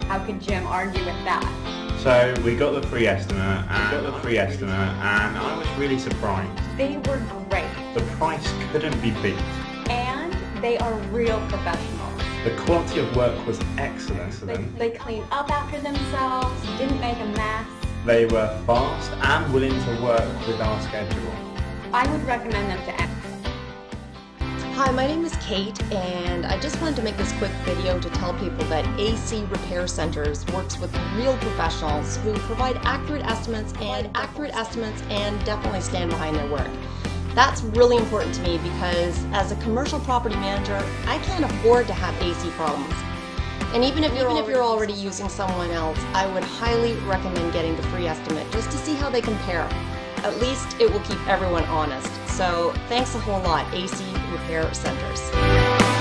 How could Jim argue with that? So we got the free estimate, and I was really surprised. They were great. The price couldn't be beat. And they are real professionals. The quality of work was excellent. They cleaned up after themselves, didn't make a mess. They were fast and willing to work with our schedule. I would recommend them to anyone. Hi, my name is Kate, and I just wanted to make this quick video to tell people that AC Repair Centers works with real professionals who provide accurate estimates and definitely stand behind their work. That's really important to me because as a commercial property manager, I can't afford to have AC problems. And even if you're already using someone else, I would highly recommend getting the free estimate just to see how they compare. At least it will keep everyone honest. So thanks a whole lot, AC Repair Centers.